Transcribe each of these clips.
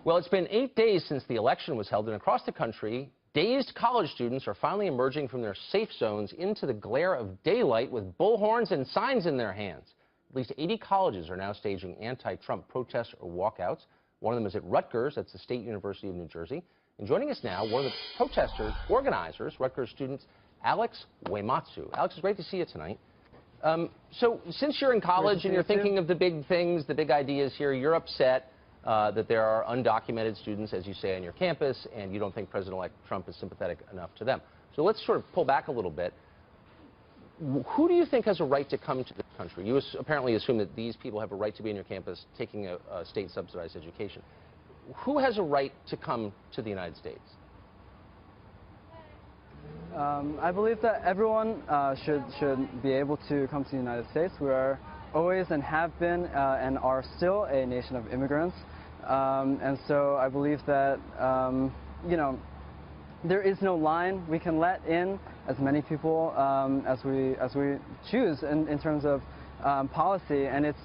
Well, it's been 8 days since the election was held, and across the country, dazed college students are finally emerging from their safe zones into the glare of daylight with bullhorns and signs in their hands. At least 80 colleges are now staging anti-Trump protests or walkouts. One of them is at Rutgers, that's the State University of New Jersey. And joining us now, one of the protesters, organizers, Rutgers students, Alex Uematsu. Alex, it's great to see you tonight. So since you're in college and you're thinking of the big things, the big ideas here, you're upset that there are undocumented students, as you say, on your campus, and you don't think President-elect Trump is sympathetic enough to them. So let's sort of pull back a little bit. Who do you think has a right to come to this country? You apparently assume that these people have a right to be on your campus taking a state-subsidized education. Who has a right to come to the United States? I believe that everyone should be able to come to the United States. We are always and have been and are still a nation of immigrants. And so I believe that, you know, there is no line. We can let in as many people as we choose in terms of policy. And it's,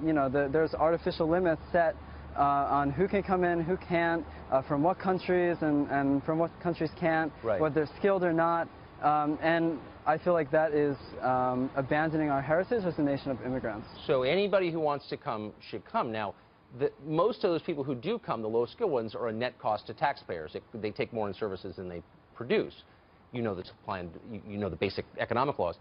you know, there's artificial limits set on who can come in, who can't, from what countries and from what countries can't, right, whether they're skilled or not. And I feel like that is abandoning our heritage as a nation of immigrants. So anybody who wants to come should come. Now, most of those people who do come, the low-skilled ones, are a net cost to taxpayers. They take more in services than they produce. You know the supply and you know the basic economic laws.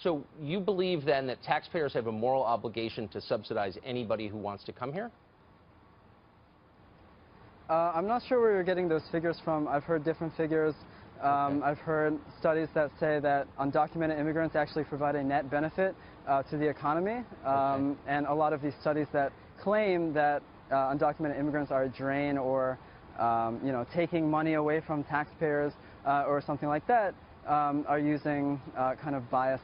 So you believe then that taxpayers have a moral obligation to subsidize anybody who wants to come here? I'm not sure where you're getting those figures from. I've heard different figures. Okay. I've heard studies that say that undocumented immigrants actually provide a net benefit to the economy. Okay. And a lot of these studies that claim that undocumented immigrants are a drain or you know, taking money away from taxpayers or something like that are using kind of biased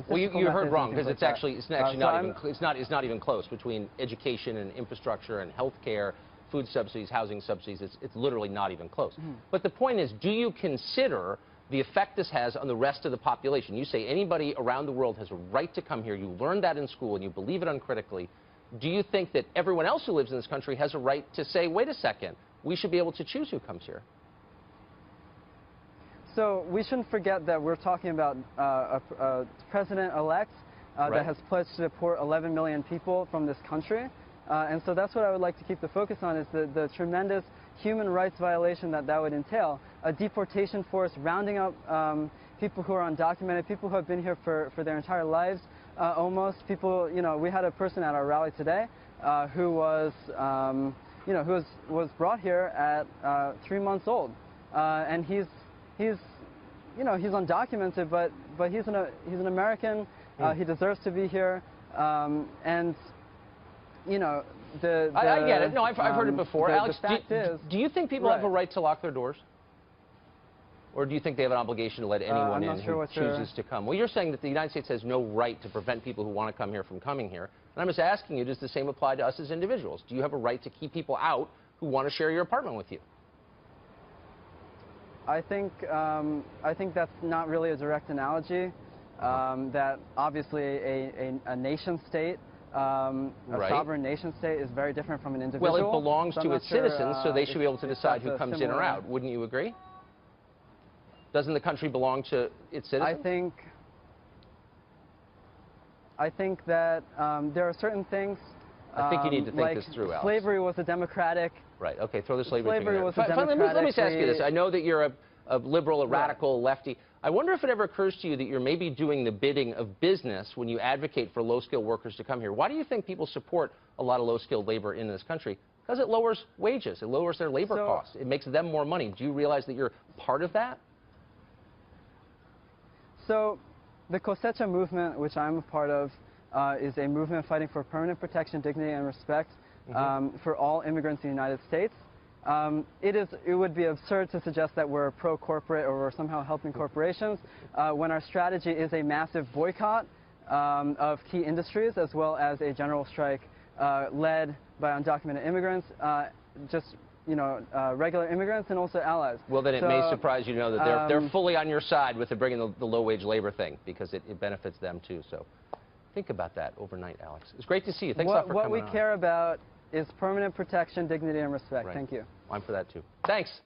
Well, you heard wrong, because it's actually not even close between education and infrastructure and health care, food subsidies, housing subsidies. It's literally not even close. Mm-hmm. But the point is, do you consider the effect this has on the rest of the population? You say anybody around the world has a right to come here. You learned that in school and you believe it uncritically. Do you think that everyone else who lives in this country has a right to say, wait a second, we should be able to choose who comes here? So we shouldn't forget that we're talking about a president-elect right, that has pledged to deport 11 million people from this country. And so that's what I would like to keep the focus on, is the tremendous human rights violation that would entail. A deportation force rounding up people who are undocumented, people who have been here for their entire lives, almost. People, you know, we had a person at our rally today who was, you know, who was brought here at 3 months old. And he's, you know, he's undocumented, but he's an American. He deserves to be here. And you know, I get it. No, I've heard it before. Alex, do you think people have a right to lock their doors? Or do you think they have an obligation to let anyone in who chooses to come? Well, you're saying that the United States has no right to prevent people who want to come here from coming here. And I'm just asking you, does the same apply to us as individuals? Do you have a right to keep people out who want to share your apartment with you? I think that's not really a direct analogy. That obviously a nation state, a sovereign nation state, is very different from an individual. Well, it belongs to its citizens, so they should be able to decide who comes in or out. Wouldn't you agree? Doesn't the country belong to its citizens? I think that there are certain things. I think you need to think this through, Alex. Slavery was a democratic. Right. Okay. Throw the slavery thing in. Was a democratic. Let me just ask you this. I know that you're a liberal, a radical, lefty. I wonder if it ever occurs to you that you're maybe doing the bidding of business when you advocate for low-skilled workers to come here. Why do you think people support a lot of low-skilled labor in this country? Because it lowers wages. It lowers their labor costs. It makes them more money. Do you realize that you're part of that? So the Cosecha movement, which I'm a part of, is a movement fighting for permanent protection, dignity, and respect for all immigrants in the United States. It would be absurd to suggest that we're pro-corporate or we're somehow helping corporations when our strategy is a massive boycott of key industries, as well as a general strike led by undocumented immigrants, just, you know, regular immigrants and also allies. Well, then it may surprise you to know that they're fully on your side with bringing the low-wage labor thing, because it benefits them too. So think about that overnight, Alex. It's great to see you. Thanks a lot for coming on. is permanent protection, dignity, and respect. Right. Thank you. I'm for that too. Thanks.